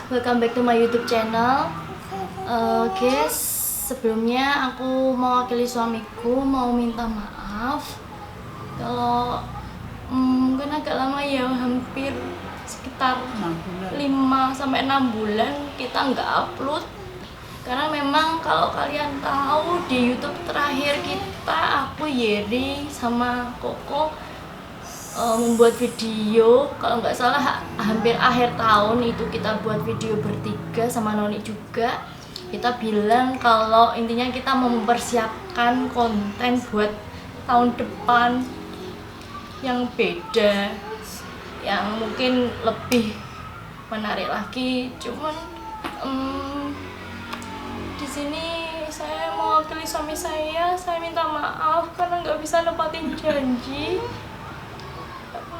welcome back to my YouTube channel. Guys, sebelumnya aku mewakili suamiku mau minta maaf kalau mungkin agak lama ya, hampir sekitar 5-6 bulan kita nggak upload. Karena memang kalau kalian tahu di YouTube terakhir kita, aku, Yeri sama Koko membuat video, kalau nggak salah hampir akhir tahun itu kita buat video bertiga sama Noni juga. Kita bilang kalau intinya kita mau mempersiapkan konten buat tahun depan yang beda, yang mungkin lebih menarik lagi. Cuman di sini saya mewakili suami saya minta maaf karena nggak bisa nepatin janji.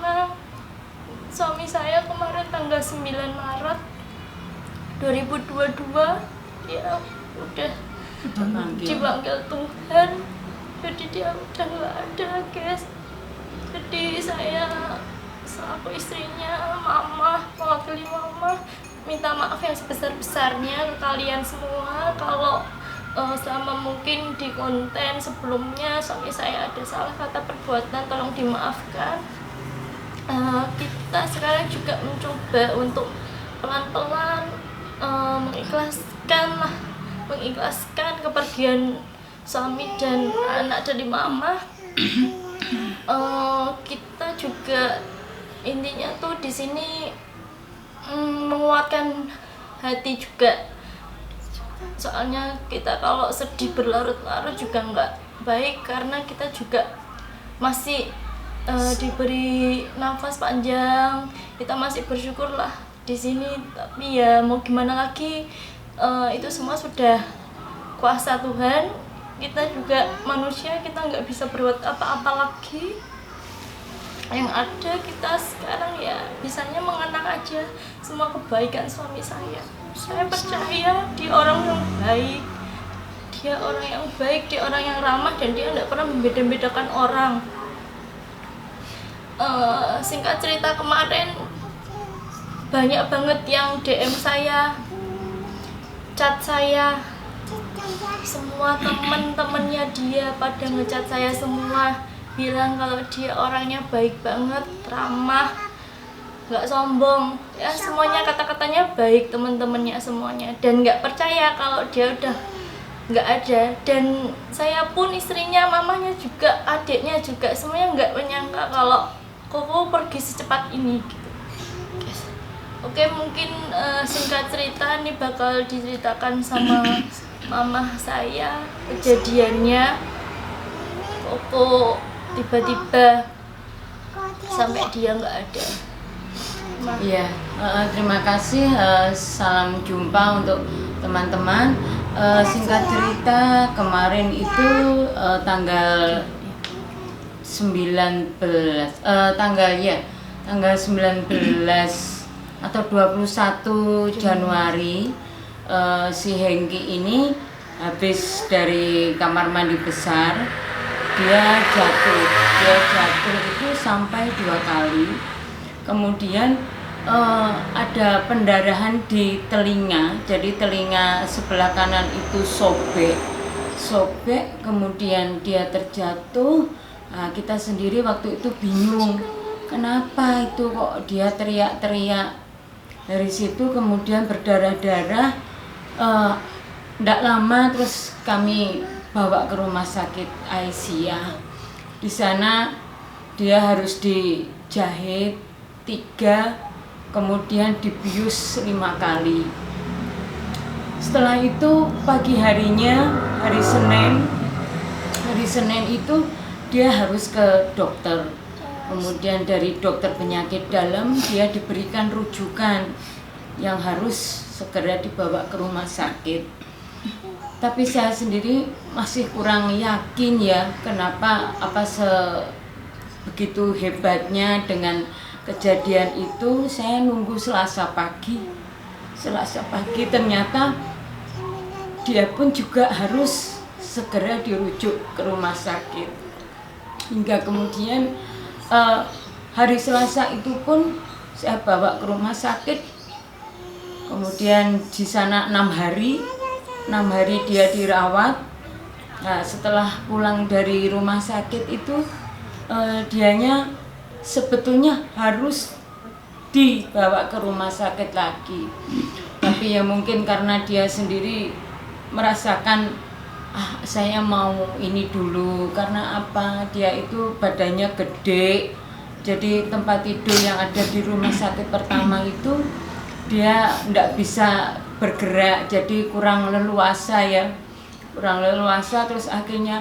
Karena suami saya kemarin tanggal 9 Maret 2022 dia udah dipanggil Tuhan, jadi dia udah nggak ada, guys. Jadi saya selaku istrinya, mama, mewakili mama, minta maaf yang sebesar-besarnya ke kalian semua kalau selama mungkin di konten sebelumnya suami saya ada salah kata perbuatan, tolong dimaafkan. Kita sekarang juga mencoba untuk pelan-pelan mengikhlaskan kepergian suami dan anak dari mama. Kita juga intinya tuh di sini menguatkan hati juga, soalnya kita kalau sedih berlarut-larut juga nggak baik, karena kita juga masih diberi nafas panjang, kita masih bersyukurlah di sini. Tapi ya mau gimana lagi, itu semua sudah kuasa Tuhan. Kita juga manusia, kita nggak bisa berbuat apa-apa lagi. Yang ada kita sekarang ya bisanya mengenang aja semua kebaikan suami saya. Saya percaya dia orang yang baik, dia orang yang ramah, dan dia nggak pernah membeda-bedakan orang. Singkat cerita, kemarin banyak banget yang DM saya, chat saya, semua temen-temennya dia pada ngechat saya semua, bilang kalau dia orangnya baik banget, ramah, nggak sombong, ya semuanya kata-katanya baik temen-temennya semuanya, dan nggak percaya kalau dia udah nggak ada. Dan saya pun, istrinya, mamanya juga, adiknya juga, semuanya nggak menyangka kalau Koko pergi secepat ini gitu. Oke, mungkin singkat cerita ini bakal diceritakan sama mama saya kejadiannya. Koko tiba-tiba sampai dia nggak ada. Iya, terima kasih. Salam jumpa untuk teman-teman. Singkat cerita, kemarin itu tanggal 19 atau 21 Januari, si Hengki ini habis dari kamar mandi besar, dia jatuh itu sampai 2 kali. Kemudian ada pendarahan di telinga, jadi telinga sebelah kanan itu sobek, kemudian dia terjatuh. Nah, kita sendiri waktu itu bingung, kenapa itu kok dia teriak-teriak. Dari situ kemudian berdarah-darah, tidak lama terus kami bawa ke rumah sakit Aisyah. Di sana dia harus dijahit 3, kemudian dibius 5 kali. Setelah itu pagi harinya, hari Senin itu dia harus ke dokter. Kemudian dari dokter penyakit dalam dia diberikan rujukan yang harus segera dibawa ke rumah sakit. Tapi saya sendiri masih kurang yakin ya, kenapa begitu hebatnya dengan kejadian itu. Saya nunggu Selasa pagi ternyata dia pun juga harus segera dirujuk ke rumah sakit. Hingga kemudian hari Selasa itu pun saya bawa ke rumah sakit, Kemudian di sana 6 hari dia dirawat. Nah, setelah pulang dari rumah sakit itu dianya sebetulnya harus dibawa ke rumah sakit lagi. Tapi ya mungkin karena dia sendiri merasakan saya mau ini dulu, karena apa, dia itu badannya gede, jadi tempat tidur yang ada di rumah sakit pertama itu dia tidak bisa bergerak, jadi kurang leluasa ya, terus akhirnya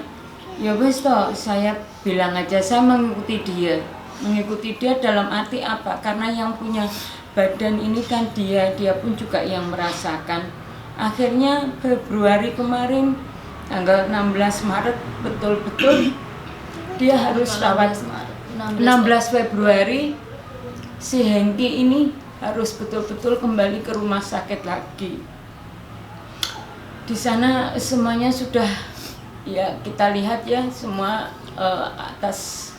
ya wes toh, saya bilang aja saya mengikuti dia dalam arti apa, karena yang punya badan ini kan dia pun juga yang merasakan. Akhirnya Februari kemarin tanggal 16 Maret betul-betul dia harus rawat. 16 Februari si Hengki ini harus betul-betul kembali ke rumah sakit lagi. Di sana semuanya sudah ya kita lihat ya, semua atas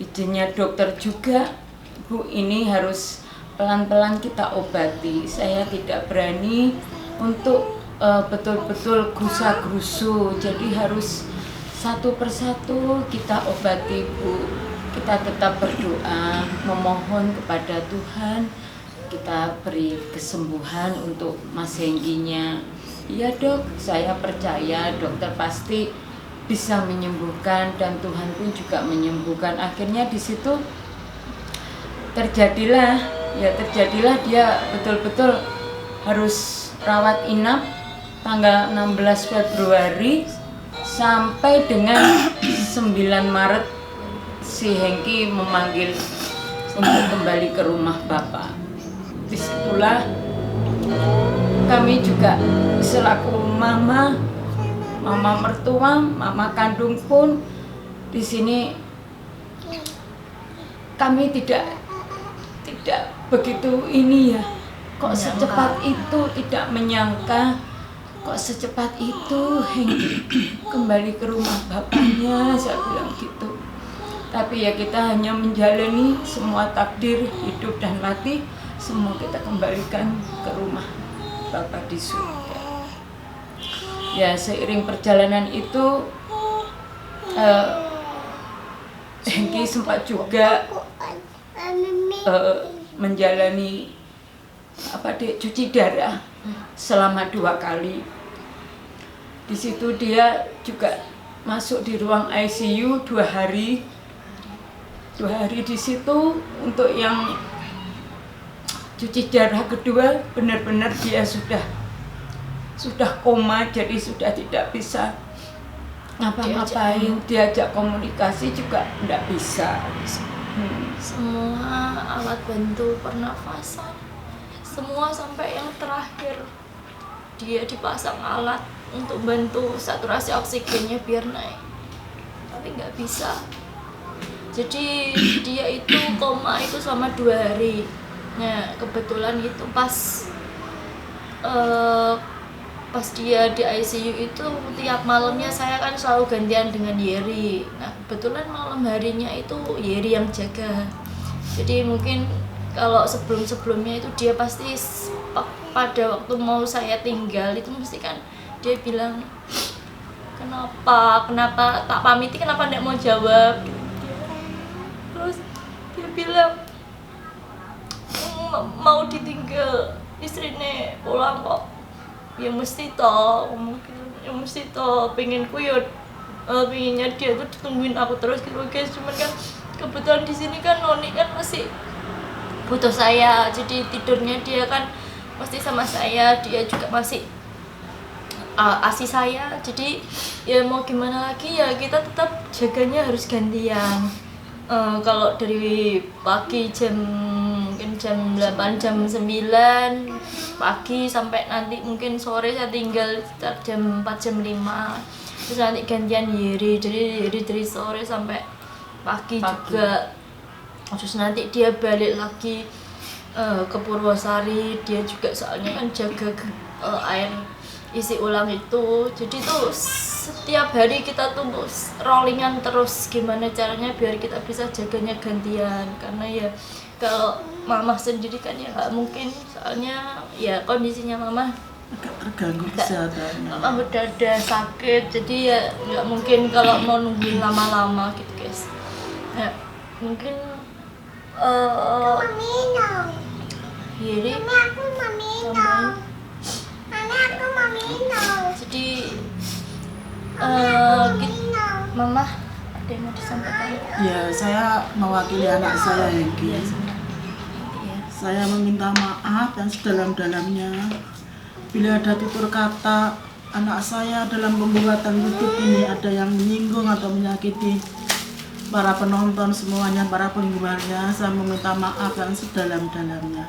izinnya dokter juga, Bu, ini harus pelan-pelan kita obati. Saya tidak berani untuk betul-betul gerusa-gerusu, jadi harus satu persatu kita obati, Bu. Kita tetap berdoa, memohon kepada Tuhan, kita beri kesembuhan untuk Mas Hengkinya. Iya dok, saya percaya dokter pasti bisa menyembuhkan dan Tuhan pun juga menyembuhkan. Akhirnya di situ terjadilah dia betul-betul harus rawat inap tanggal 16 Februari sampai dengan 9 Maret si Hengki memanggil untuk kembali ke rumah Bapak. Disitulah kami juga selaku mama mertua, mama kandung pun di sini kami tidak begitu ini ya, kok secepat itu, tidak menyangka kok secepat itu Hengki kembali ke rumah bapaknya, saya bilang gitu. Tapi ya kita hanya menjalani, semua takdir hidup dan mati semua kita kembalikan ke rumah Bapak di surga. Ya seiring perjalanan itu Hengki sempat juga menjalani cuci darah selama 2 kali. Di situ dia juga masuk di ruang ICU 2 hari. 2 hari di situ untuk yang cuci darah kedua, benar-benar dia sudah koma, jadi sudah tidak bisa ngapa-ngapain, diajak komunikasi juga tidak bisa. Semua alat bantu pernafasan, semua sampai yang terakhir dia dipasang alat untuk bantu saturasi oksigennya biar naik, tapi nggak bisa. Jadi dia itu koma itu selama 2 hari. Nah kebetulan itu pas dia di ICU itu tiap malamnya saya kan selalu gantian dengan Yeri. Nah kebetulan malam harinya itu Yeri yang jaga. Jadi mungkin kalau sebelumnya itu dia pasti pada waktu mau saya tinggal itu mesti kan dia bilang kenapa tak pamiti, kenapa tidak mau jawab. Terus dia bilang mau ditinggal istrinya pulang kok. Ya mesti toh pengenku ya pengennya dia tuh ditungguin aku terus gitu guys. Cuman kan kebetulan di sini kan Noni kan masih butuh saya, jadi tidurnya dia kan pasti sama saya, dia juga masih ASI saya, jadi ya mau gimana lagi ya kita tetap jaganya harus gantian. Kalau dari pagi mungkin jam 8, jam 9 pagi sampai nanti mungkin sore saya tinggal sekitar jam 4, jam 5. Terus nanti gantian Yeri, jadi Yeri dari sore sampai pagi juga. Terus nanti dia balik lagi ke Purwosari, dia juga soalnya kan jaga air isi ulang itu. Jadi tuh setiap hari kita tuh rollingan terus, gimana caranya biar kita bisa jaganya gantian, karena ya kalau mama sendiri kan ya nggak mungkin, soalnya ya kondisinya mama agak terganggu kesehatannya. mama udah ada sakit, jadi ya nggak mungkin kalau mau nungguin lama-lama gitu guys. Ya mungkin Yeri tambahin. Jadi mama ada yang mau disampaikan? Ya, saya mewakili anak saya Hengki. Iya. Saya meminta maaf dan sedalam-dalamnya bila ada tutur kata anak saya dalam pembuatan YouTube ini ada yang menyinggung atau menyakiti para penonton semuanya, para penggemarnya. Saya meminta maaf dan sedalam-dalamnya.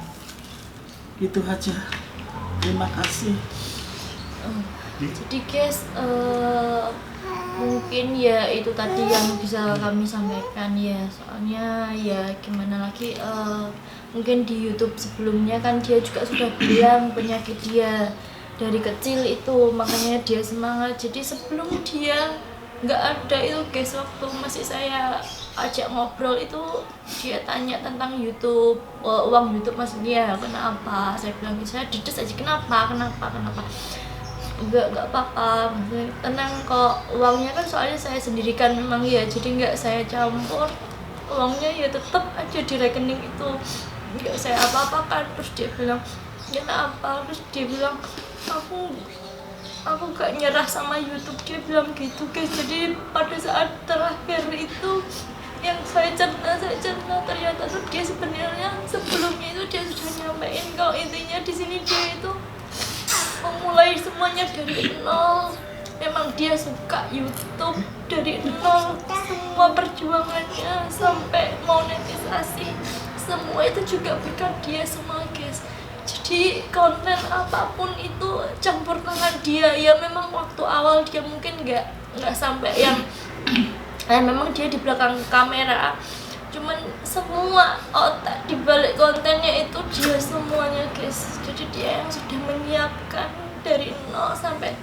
Gitu aja. Terima kasih. Jadi guys, mungkin ya itu tadi yang bisa kami sampaikan ya, soalnya ya gimana lagi, mungkin di YouTube sebelumnya kan dia juga sudah bilang penyakit dia dari kecil itu, makanya dia semangat. Jadi sebelum dia nggak ada itu guys, waktu masih saya ajak ngobrol itu dia tanya tentang YouTube, uang YouTube maksudnya kenapa, saya bilang saya dides aja kenapa enggak apa-apa, tenang kok, uangnya kan soalnya saya sendirikan memang ya, jadi nggak saya campur, uangnya ya tetap aja di rekening itu, nggak saya apa-apakan. Terus dia bilang kenapa, terus dia bilang aku gak nyerah sama YouTube, dia bilang gitu guys. Jadi pada saat terakhir itu yang saya cerita ternyata tuh dia sebenarnya sebelumnya itu dia sudah nyampein kalau intinya di sini dia itu memulai semuanya dari nol. Memang dia suka YouTube dari nol, semua perjuangannya sampai monetisasi semua itu juga berkat dia semua guys. Jadi konten apapun itu campur tangan dia. Ya memang waktu awal dia mungkin nggak sampai yang memang dia di belakang kamera, cuman semua otak di balik kontennya itu dia semuanya guys. Jadi dia yang sudah menyiapkan dari nol sampai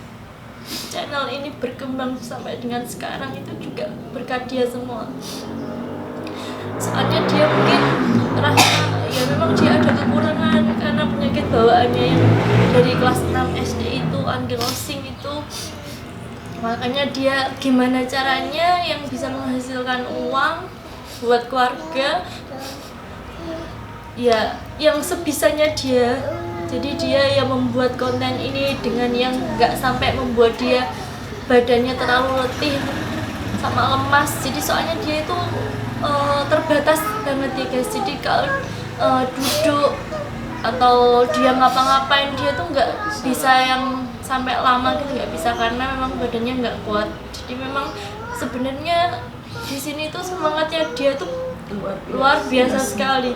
channel ini berkembang sampai dengan sekarang itu juga berkat dia semua. Soalnya dia mungkin rasa ya memang dia ada kekurangan karena penyakit bawaannya yang dari kelas 6 SD itu ankylosing itu, makanya dia gimana caranya yang bisa menghasilkan uang buat keluarga ya yang sebisanya dia. Jadi dia yang membuat konten ini dengan yang nggak sampai membuat dia badannya terlalu letih sama lemas. Jadi soalnya dia itu terbatas banget ya guys. Jadi kalau duduk atau dia ngapa-ngapain dia tuh nggak bisa yang sampai lama gitu, nggak bisa karena memang badannya nggak kuat. Jadi memang sebenarnya di sini tuh semangatnya dia tuh luar biasa sekali,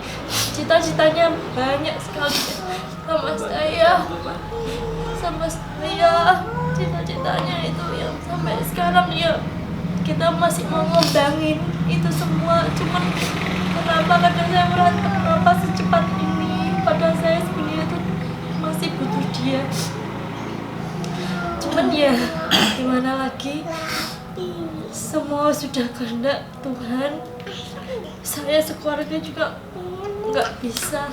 cita-citanya banyak sekali sama saya, cita-citanya itu yang sampai sekarang ya kita masih mau ngembangin itu semua. Cuman kenapa kadang saya merasa kenapa secepat ini, padahal saya sebenarnya tuh masih butuh dia. Cuman ya gimana lagi, semua sudah kehendak Tuhan. Saya sekeluarga juga nggak bisa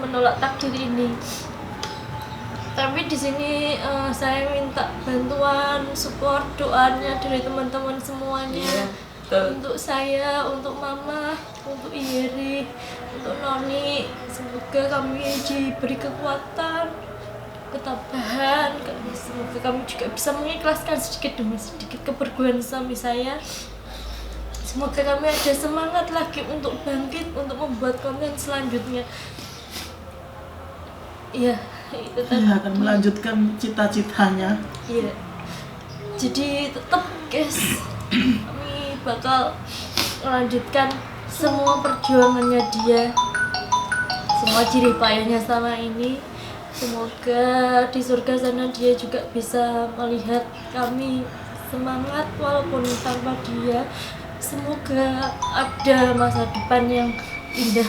menolak takdir ini. Tapi di sini saya minta bantuan, support, doanya dari teman-teman semuanya. Untuk saya, untuk mama, untuk Yeri, untuk Noni. Semoga kami diberi kekuatan, ketabahan. Semoga kami juga bisa mengikhlaskan sedikit demi sedikit kepergian suami saya. Semoga kami ada semangat lagi untuk bangkit, untuk membuat konten selanjutnya. Iya, itu tadi. Dia akan melanjutkan cita-citanya. Iya. Jadi tetap guys, kami bakal melanjutkan semua perjuangannya dia, semua jerih payahnya selama ini. Semoga di surga sana dia juga bisa melihat kami semangat walaupun tanpa dia. Semoga ada masa depan yang indah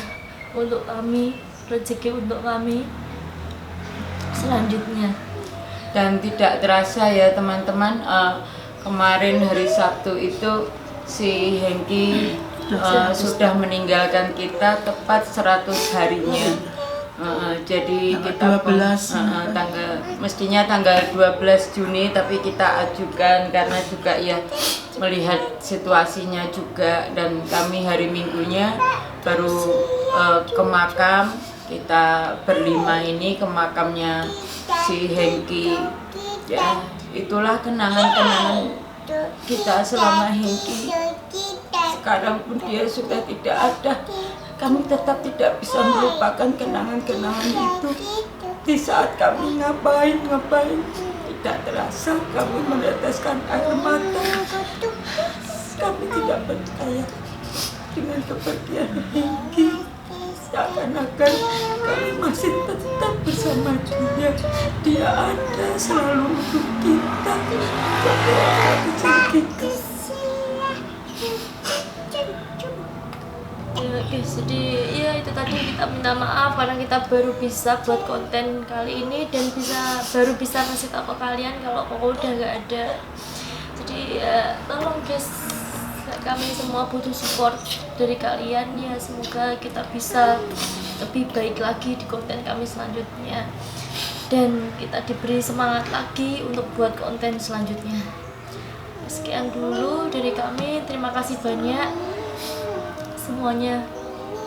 untuk kami, rezeki untuk kami selanjutnya. Dan tidak terasa ya teman-teman, kemarin hari Sabtu itu si Hengki sudah meninggalkan kita tepat 100 harinya. Jadi kita 12 mestinya tanggal 12 Juni, tapi kita ajukan karena juga ya melihat situasinya juga, dan kami hari Minggunya baru ke makam. Kita berlima ini ke makamnya si Hengki. Ya, itulah kenangan-kenangan kita selama Hengki. Sekarang pun dia sudah tidak ada. Kami tetap tidak bisa melupakan kenangan-kenangan itu. Di saat kami ngapain, tidak terasa kami meneteskan air mata. Kami tidak percaya dengan kepergian Hengki. Seakan-akan kami masih tetap bersama dia. Dia ada selalu untuk kita. Berdoa kecil kita. Ya guys, jadi ya itu tadi, kita minta maaf karena kita baru bisa buat konten kali ini dan baru bisa ngasih tahu ke kalian kalau Koko udah nggak ada. Jadi ya tolong guys, kami semua butuh support dari kalian ya. Semoga kita bisa lebih baik lagi di konten kami selanjutnya dan kita diberi semangat lagi untuk buat konten selanjutnya. Sekian dulu dari kami, terima kasih banyak semuanya.